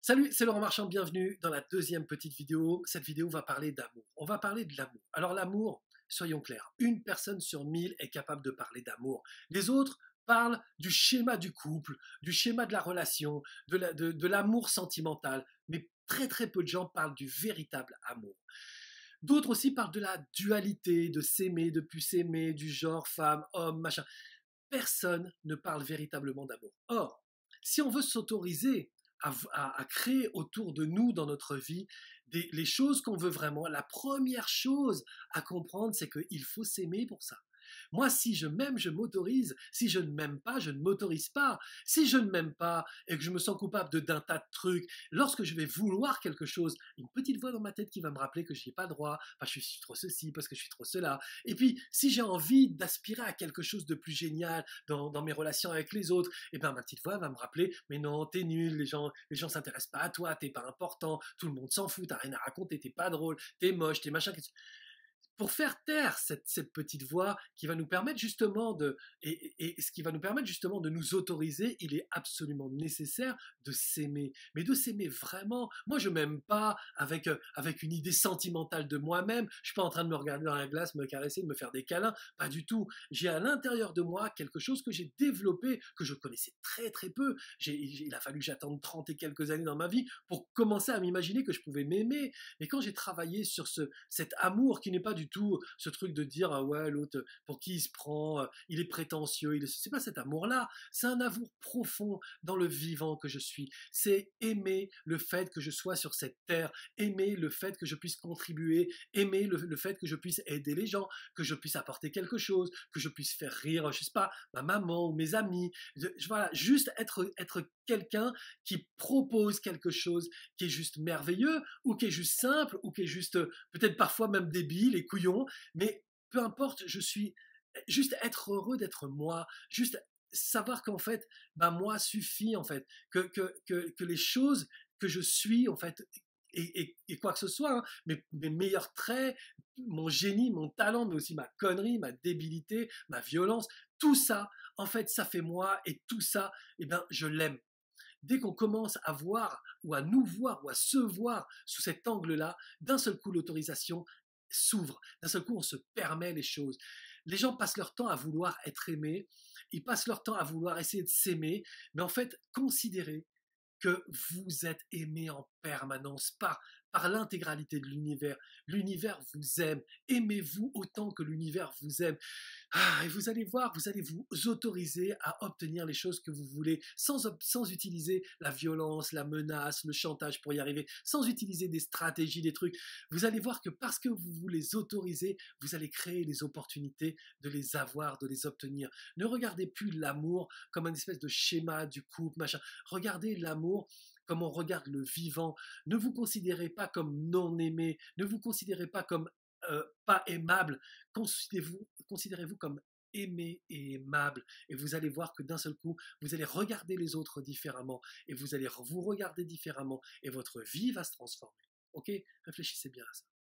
Salut, c'est Laurent Marchand, bienvenue dans la deuxième petite vidéo. Cette vidéo va parler d'amour. On va parler de l'amour. Alors l'amour, soyons clairs, une personne sur 1000 est capable de parler d'amour. Les autres parlent du schéma du couple, du schéma de la relation, de l'amour sentimental. Mais très très peu de gens parlent du véritable amour. D'autres aussi parlent de la dualité, de s'aimer, de plus s'aimer, du genre femme, homme, machin. Personne ne parle véritablement d'amour. Or, si on veut s'autoriser à créer autour de nous dans notre vie les choses qu'on veut vraiment, la première chose à comprendre, c'est qu'il faut s'aimer pour ça. Moi, si je m'aime, je m'autorise. Si je ne m'aime pas, je ne m'autorise pas. Si je ne m'aime pas et que je me sens coupable d'un tas de trucs, lorsque je vais vouloir quelque chose, une petite voix dans ma tête qui va me rappeler que je n'y ai pas droit, parce que je suis trop ceci, parce que je suis trop cela. Et puis, si j'ai envie d'aspirer à quelque chose de plus génial dans mes relations avec les autres, et ben ma petite voix va me rappeler, mais non, t'es nul, les gens s'intéressent pas à toi, t'es pas important, tout le monde s'en fout, t'as rien à raconter, t'es pas drôle, t'es moche, t'es machin pour faire taire cette petite voix qui va nous permettre justement et ce qui va nous permettre justement de nous autoriser, il est absolument nécessaire de s'aimer, mais de s'aimer vraiment. Moi, je m'aime pas avec une idée sentimentale de moi-même. Je suis pas en train de me regarder dans la glace, me caresser, de me faire des câlins, pas du tout. J'ai à l'intérieur de moi quelque chose que j'ai développé, que je connaissais très très peu. Il a fallu que j'attende 30 et quelques années dans ma vie pour commencer à m'imaginer que je pouvais m'aimer. Et quand j'ai travaillé sur cet amour qui n'est pas du tout ce truc de dire ah ouais l'autre pour qui il se prend, il est prétentieux, c'est pas cet amour-là, c'est un amour profond dans le vivant que je suis. C'est aimer le fait que je sois sur cette terre, aimer le fait que je puisse contribuer, aimer le fait que je puisse aider les gens, que je puisse apporter quelque chose, que je puisse faire rire, je sais pas, ma maman ou mes amis. Voilà, juste être quelqu'un qui propose quelque chose qui est juste merveilleux ou qui est juste simple ou qui est juste peut-être parfois même débile et couillon, mais peu importe, je suis juste être heureux d'être moi, juste savoir qu'en fait, ben moi suffit en fait, que les choses que je suis en fait et quoi que ce soit, hein, mes meilleurs traits, mon génie, mon talent, mais aussi ma connerie, ma débilité, ma violence, tout ça, en fait, ça fait moi et tout ça, eh ben, je l'aime. Dès qu'on commence à voir ou à nous voir ou à se voir sous cet angle-là, d'un seul coup, l'autorisation s'ouvre. D'un seul coup, on se permet les choses. Les gens passent leur temps à vouloir être aimés, ils passent leur temps à vouloir essayer de s'aimer, mais en fait, considérez que vous êtes aimé en permanence par l'intégralité de l'univers. L'univers vous aime. Aimez-vous autant que l'univers vous aime. Et vous allez voir, vous allez vous autoriser à obtenir les choses que vous voulez sans utiliser la violence, la menace, le chantage pour y arriver, sans utiliser des stratégies, des trucs. Vous allez voir que parce que vous vous les autorisez, vous allez créer les opportunités de les avoir, de les obtenir. Ne regardez plus l'amour comme une espèce de schéma du couple, machin. Regardez l'amour comme on regarde le vivant. Ne vous considérez pas comme non aimé, ne vous considérez pas comme pas aimable, considérez-vous comme aimé et aimable, et vous allez voir que d'un seul coup, vous allez regarder les autres différemment, et vous allez vous regarder différemment, et votre vie va se transformer. Ok? Réfléchissez bien à ça.